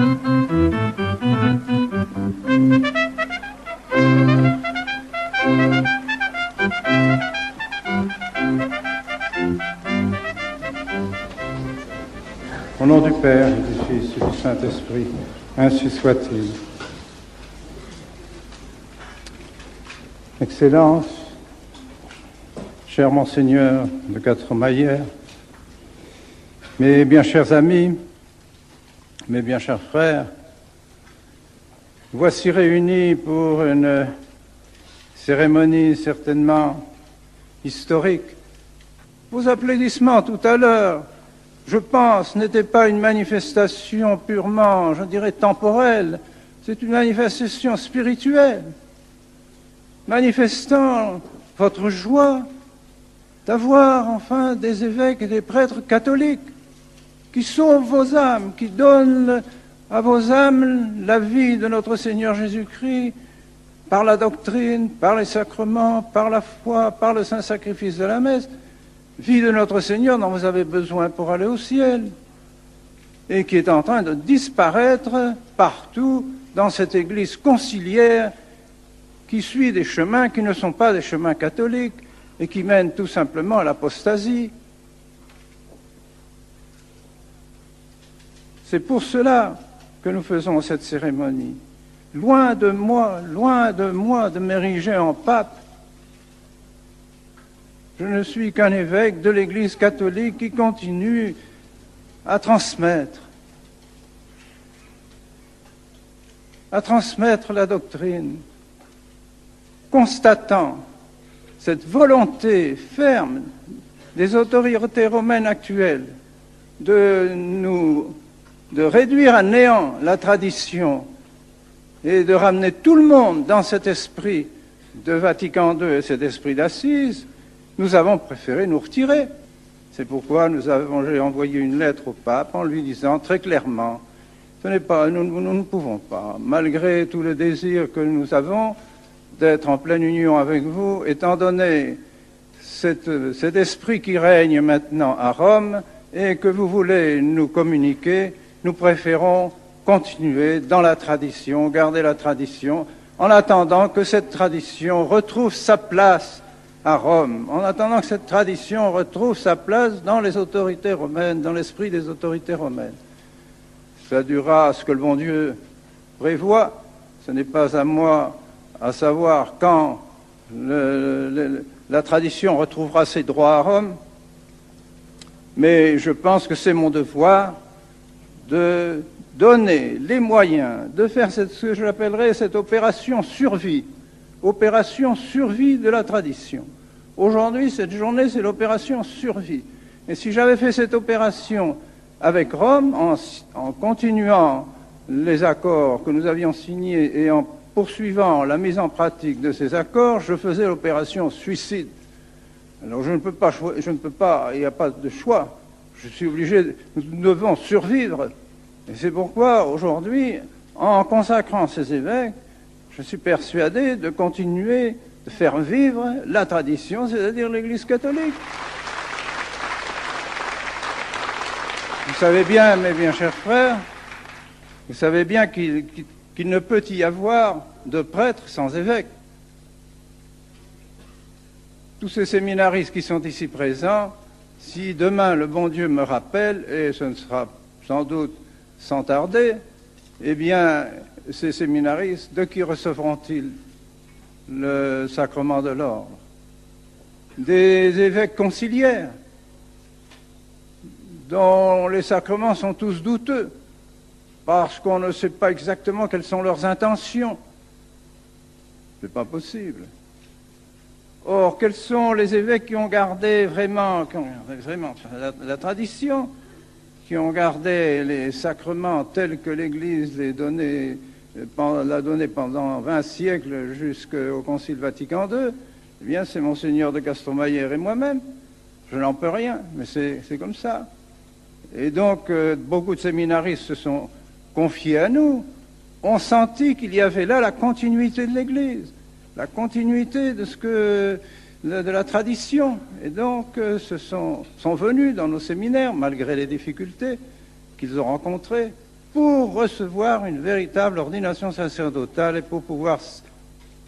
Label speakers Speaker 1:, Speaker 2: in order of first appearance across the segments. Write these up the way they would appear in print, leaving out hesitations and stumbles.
Speaker 1: Au nom du Père, et du Fils et du Saint-Esprit, ainsi soit-il. Excellence, cher Monseigneur de Quatremayère, mes bien chers amis, mes bien chers frères, voici réunis pour une cérémonie certainement historique. Vos applaudissements tout à l'heure, je pense, n'était pas une manifestation purement, je dirais, temporelle. C'est une manifestation spirituelle, manifestant votre joie d'avoir enfin des évêques et des prêtres catholiques qui sauvent vos âmes, qui donnent à vos âmes la vie de notre Seigneur Jésus-Christ par la doctrine, par les sacrements, par la foi, par le saint sacrifice de la messe. Vie de notre Seigneur dont vous avez besoin pour aller au ciel et qui est en train de disparaître partout dans cette Église conciliaire qui suit des chemins qui ne sont pas des chemins catholiques et qui mènent tout simplement à l'apostasie. C'est pour cela que nous faisons cette cérémonie. Loin de moi de m'ériger en pape. Je ne suis qu'un évêque de l'Église catholique qui continue à transmettre la doctrine, constatant cette volonté ferme des autorités romaines actuelles de réduire à néant la tradition et de ramener tout le monde dans cet esprit de Vatican II et cet esprit d'Assise. Nous avons préféré nous retirer. C'est pourquoi j'ai envoyé une lettre au pape en lui disant très clairement, nous ne pouvons pas, malgré tout le désir que nous avons d'être en pleine union avec vous, étant donné cet esprit qui règne maintenant à Rome et que vous voulez nous communiquer, nous préférons continuer dans la tradition, garder la tradition, en attendant que cette tradition retrouve sa place à Rome, en attendant que cette tradition retrouve sa place dans les autorités romaines, dans l'esprit des autorités romaines. Ça durera à ce que le bon Dieu prévoit. Ce n'est pas à moi à savoir quand la tradition retrouvera ses droits à Rome, mais je pense que c'est mon devoir de donner les moyens de faire ce que je l'appellerais cette opération survie de la tradition. Aujourd'hui, cette journée, c'est l'opération survie. Et si j'avais fait cette opération avec Rome, en continuant les accords que nous avions signés et en poursuivant la mise en pratique de ces accords, je faisais l'opération suicide. Alors je ne peux pas, il n'y a pas de choix. Je suis obligé, nous devons survivre. Et c'est pourquoi, aujourd'hui, en consacrant ces évêques, je suis persuadé de continuer de faire vivre la tradition, c'est-à-dire l'Église catholique. Vous savez bien, mes bien chers frères, vous savez bien qu'il ne peut y avoir de prêtre sans évêque. Tous ces séminaristes qui sont ici présents, si demain le bon Dieu me rappelle, et ce ne sera sans doute sans tarder, eh bien, ces séminaristes, de qui recevront-ils le sacrement de l'ordre? Des évêques conciliaires, dont les sacrements sont tous douteux, parce qu'on ne sait pas exactement quelles sont leurs intentions. C'est pas possible. Or, quels sont les évêques qui ont gardé vraiment la tradition, qui ont gardé les sacrements tels que l'Église l'a donné pendant 20 siècles jusqu'au Concile Vatican II? Eh bien, c'est Monseigneur de Quatremayère et moi-même. Je n'en peux rien, mais c'est comme ça. Et donc, beaucoup de séminaristes se sont confiés à nous, ont senti qu'il y avait là la continuité de l'Église, la continuité de la tradition. Et donc, sont venus dans nos séminaires, malgré les difficultés qu'ils ont rencontrées, pour recevoir une véritable ordination sacerdotale et pour pouvoir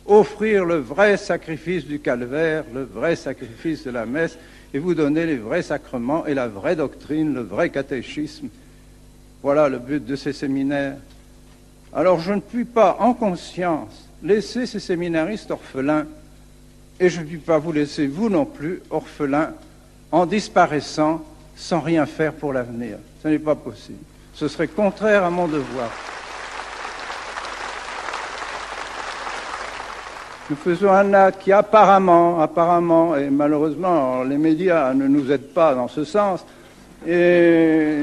Speaker 1: offrir le vrai sacrifice du calvaire, le vrai sacrifice de la messe, et vous donner les vrais sacrements et la vraie doctrine, le vrai catéchisme. Voilà le but de ces séminaires. Alors je ne puis pas, en conscience, laisser ces séminaristes orphelins, et je ne puis pas vous laisser, vous non plus, orphelins, en disparaissant sans rien faire pour l'avenir. Ce n'est pas possible. Ce serait contraire à mon devoir. Nous faisons un acte qui apparemment, et malheureusement, les médias ne nous aident pas dans ce sens, et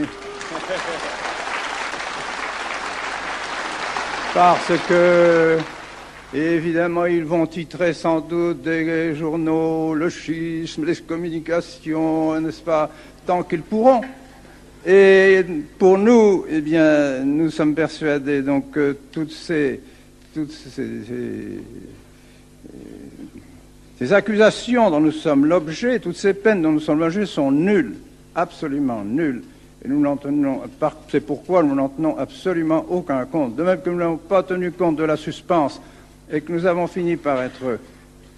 Speaker 1: parce que, évidemment, ils vont titrer sans doute des journaux, le schisme, les communications, n'est-ce pas, tant qu'ils pourront. Et pour nous, eh bien, nous sommes persuadés donc que toutes ces accusations dont nous sommes l'objet, toutes ces peines dont nous sommes l'objet sont nulles, absolument nulles. Et nous n'en tenons, c'est pourquoi nous n'en tenons absolument aucun compte. De même que nous n'avons pas tenu compte de la suspense et que nous avons fini par être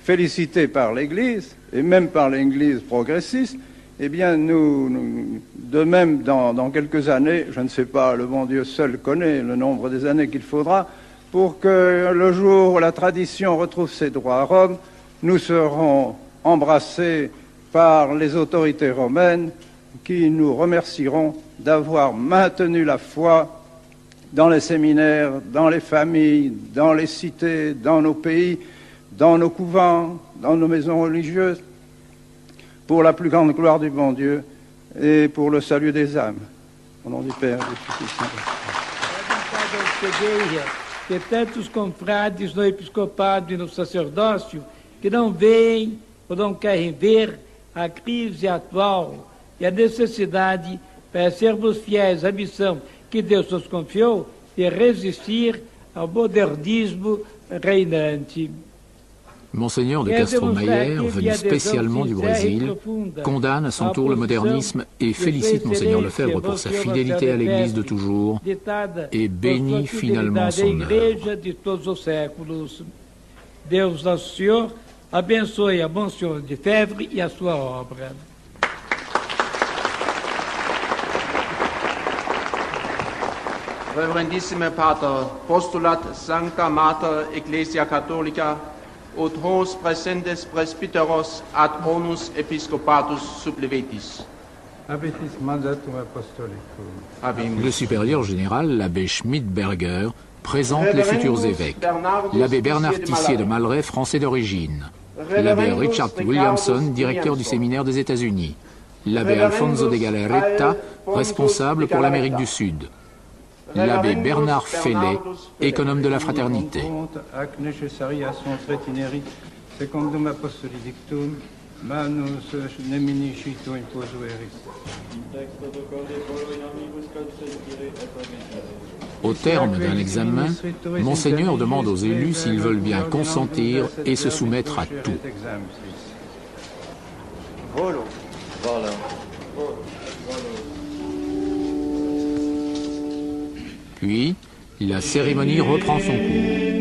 Speaker 1: félicités par l'Église, et même par l'Église progressiste, eh bien, de même, dans quelques années, je ne sais pas, le bon Dieu seul connaît le nombre des années qu'il faudra, pour que le jour où la tradition retrouve ses droits à Rome, nous serons embrassés par les autorités romaines qui nous remercieront d'avoir maintenu la foi dans les séminaires, dans les familles, dans les cités, dans nos pays, dans nos couvents, dans nos maisons religieuses, pour la plus grande gloire du bon Dieu e por lo saluto des âmes. Au nom du Père, du Fils e do Espírito.
Speaker 2: Que tantos confrades no episcopado e no sacerdócio que não veem ou não querem ver a crise atual e a necessidade para sermos fiéis à missão que Deus nos confiou de resistir ao modernismo reinante.
Speaker 3: Monseigneur de Castro-Mayer, venu spécialement du Brésil, condamne à son tour le modernisme et félicite Monseigneur Lefebvre pour sa fidélité à l'Église de toujours et bénit finalement son œuvre.
Speaker 2: Deus Nosso Senhor abençoe a Monseigneur Lefebvre e a sua obra.
Speaker 4: Reverendissime Pater, postulat Sancta Mater Ecclesia Catholica, ut hos presentes presbyteros ad onus episcopatus supplevetis.
Speaker 1: Habetis mandatum apostolicum.
Speaker 3: Le supérieur général, l'abbé Schmidberger, présente les futurs évêques. L'abbé Bernard Tissier de Malray, français d'origine. L'abbé Richard Williamson, directeur du séminaire des États-Unis. L'abbé Alfonso de Galarreta, responsable pour l'Amérique du Sud. L'abbé Bernard Fellet, économe de la fraternité. Au terme d'un examen, Monseigneur demande aux élus s'ils veulent bien consentir et se soumettre à tout. Puis, la cérémonie reprend son cours.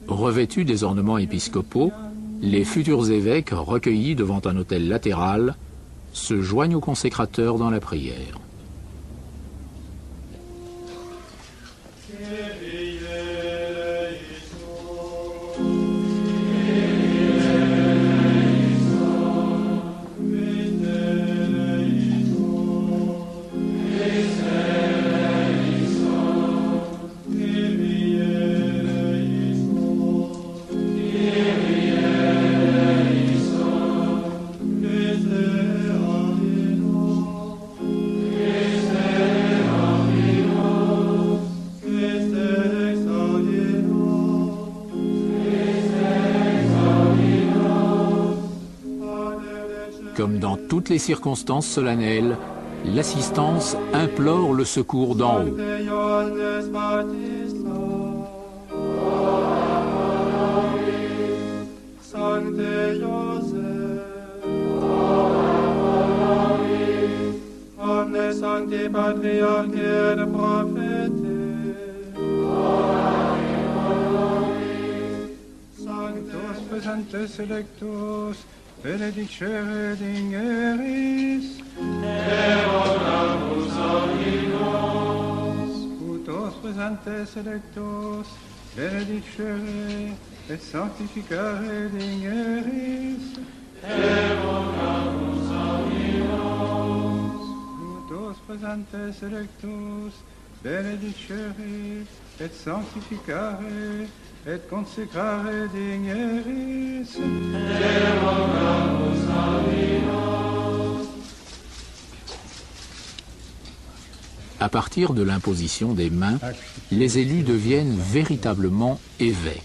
Speaker 3: Revêtus des ornements épiscopaux, les futurs évêques, recueillis devant un autel latéral, se joignent aux consécrateurs dans la prière. toutes les circonstances solennelles, l'assistance implore le secours d'en haut.
Speaker 5: Sancti Patriarchi et Propheti,
Speaker 1: Sanctus presentes electus, benedicere dingeris,
Speaker 5: Eronamus Dominus,
Speaker 1: Utos presentes electus, benedicere et sanctificare dingeris,
Speaker 5: Eronamus Dominus,
Speaker 1: Utos presentes electus, benedicere et sanctificare et consecrare dingeris,
Speaker 5: Eronamus Dominus.
Speaker 3: À partir de l'imposition des mains, les élus deviennent véritablement évêques.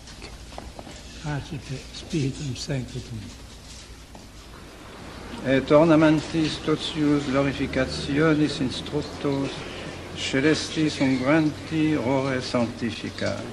Speaker 1: et ornamentis totius glorificationis instructos, celestis ungranti ore sanctificari.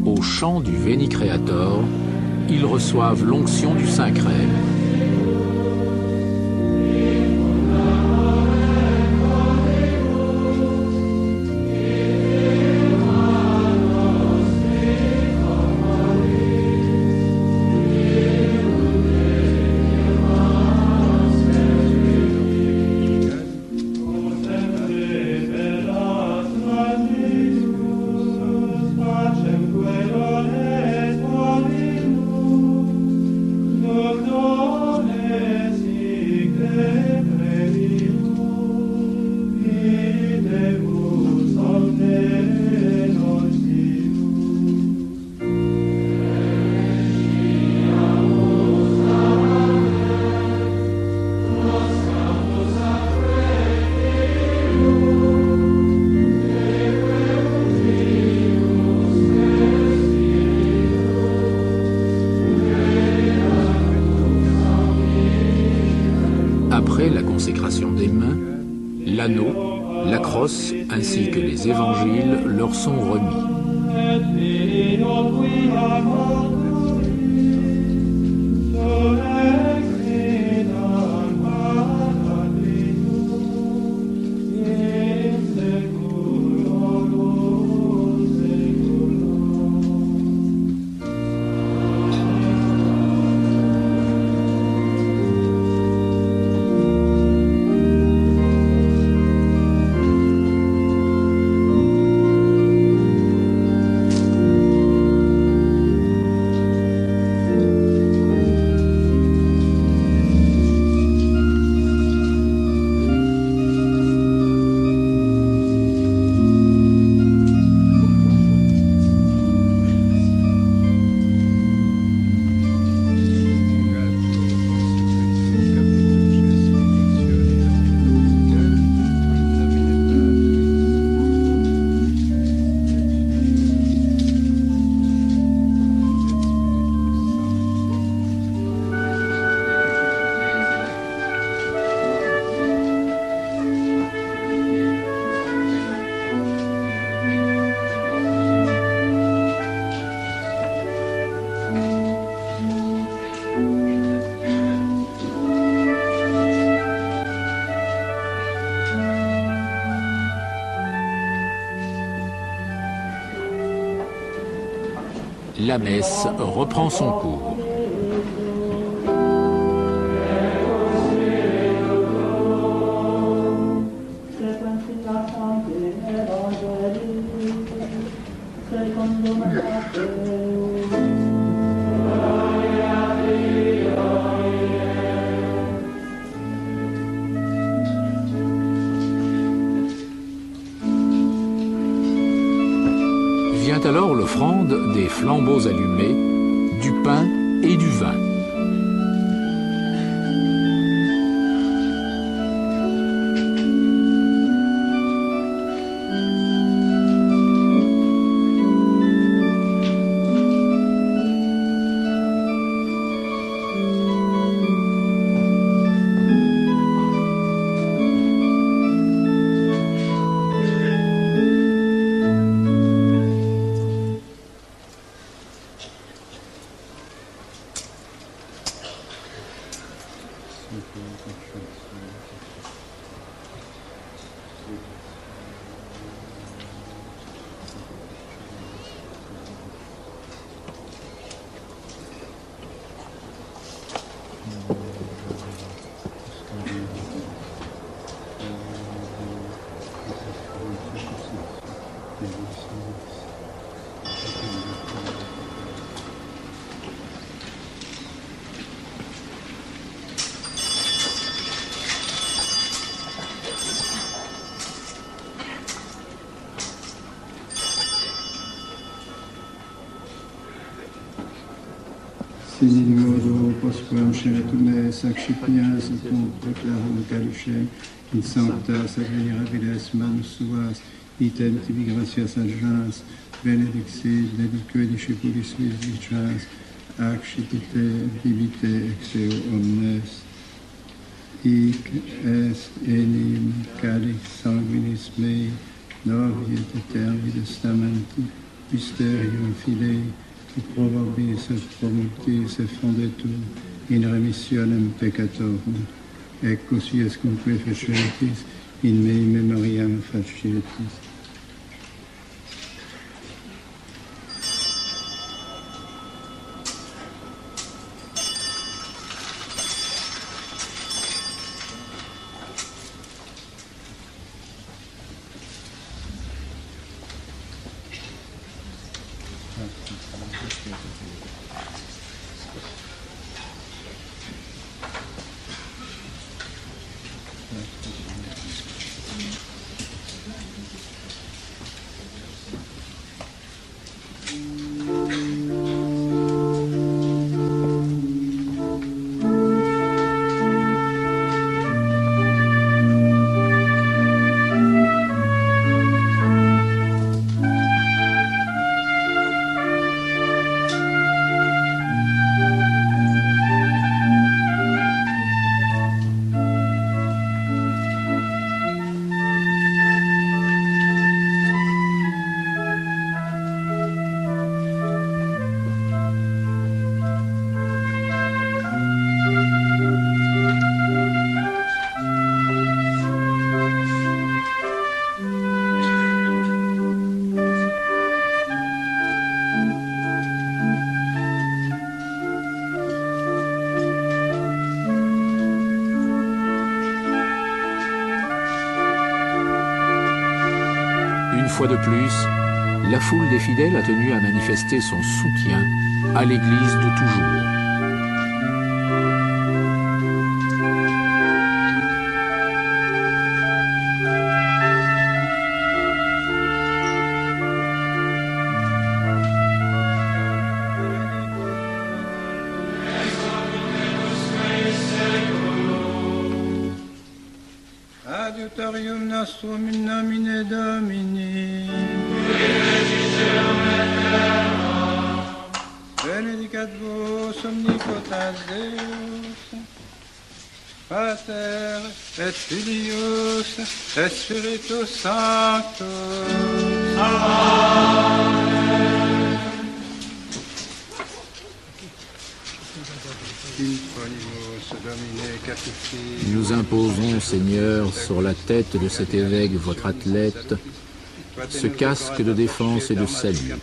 Speaker 3: Au chant du Veni Creator, ils reçoivent l'onction du Saint-Crème. Après la consécration des mains, l'anneau, la crosse ainsi que les évangiles leur sont remis. La messe reprend son cours. Vient alors l'offrande des flambeaux allumés du pain et du vin.
Speaker 6: Sinigoro, posquam scelatume, saxipias, cum proclarum calucem, in sanctas ad venerabilis manus suas, item tibi gratias agens, benedixit, medique discipulis visicas, accipite, bibite, exeo omnes. Hic est enim calix sanguinis mei, novi et eterni testamenti, mysterium filei, qui probabis et promultis et fondetur in remissionem peccatorum, et così escunque fecetis in mei memoriam facietis.
Speaker 3: Une fois de plus, la foule des fidèles a tenu à manifester son soutien à l'Église de toujours.
Speaker 1: Adiutorium nostrum in nomine Domini. Benedicat vos omnipotent Deus, Pater et Filius et Spiritus Sanctus. Amen.
Speaker 3: Nous imposons, Seigneur, sur la tête de cet évêque, votre athlète, ce casque de défense et de salut,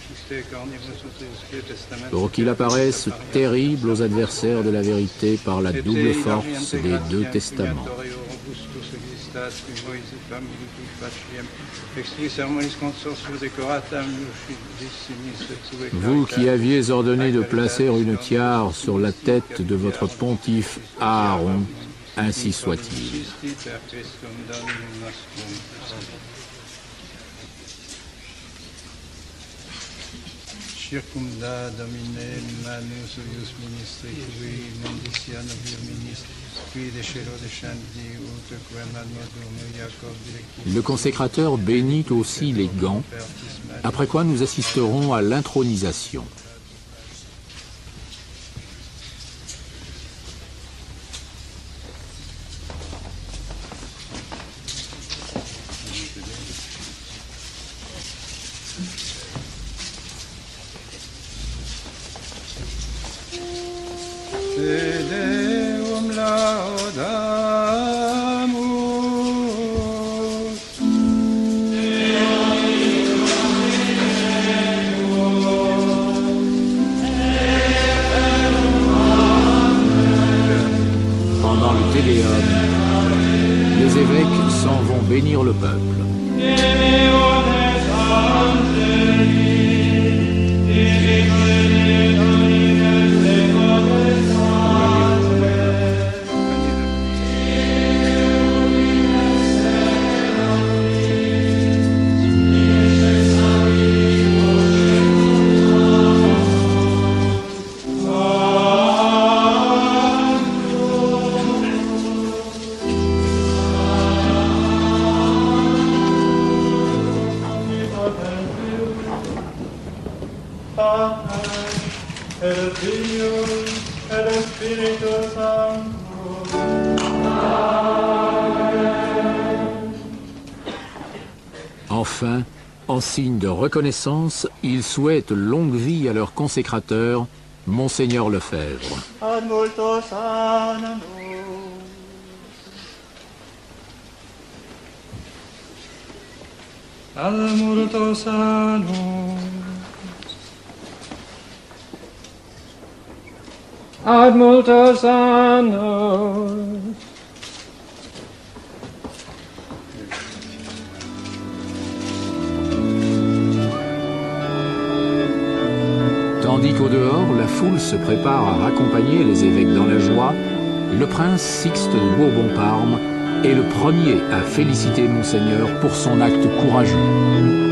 Speaker 3: pour qu'il apparaisse terrible aux adversaires de la vérité par la double force des deux testaments. Vous qui aviez ordonné de placer une tiare sur la tête de votre pontife Aaron, ainsi soit-il.
Speaker 6: Circumda Domine manus uius ministri cui mundicia novio ministri qui decero descendi ut quem ad modum Jacob directis.
Speaker 3: Le consécrateur bénit aussi les gants, après quoi nous assisterons à l'intronisation.
Speaker 1: Te Deum laudamus.
Speaker 3: Pendant le Tédéum, les évêques s'en vont bénir le peuple. Enfin, en signe de reconnaissance, ils souhaitent longue vie à leur consécrateur, Monseigneur Lefebvre.
Speaker 7: Ad multos annos.
Speaker 5: Ad multos annos.
Speaker 2: Ad multos annos.
Speaker 3: Tandis qu'au dehors, la foule se prépare à raccompagner les évêques dans la joie, le prince Sixte de Bourbon-Parme est le premier à féliciter Monseigneur pour son acte courageux.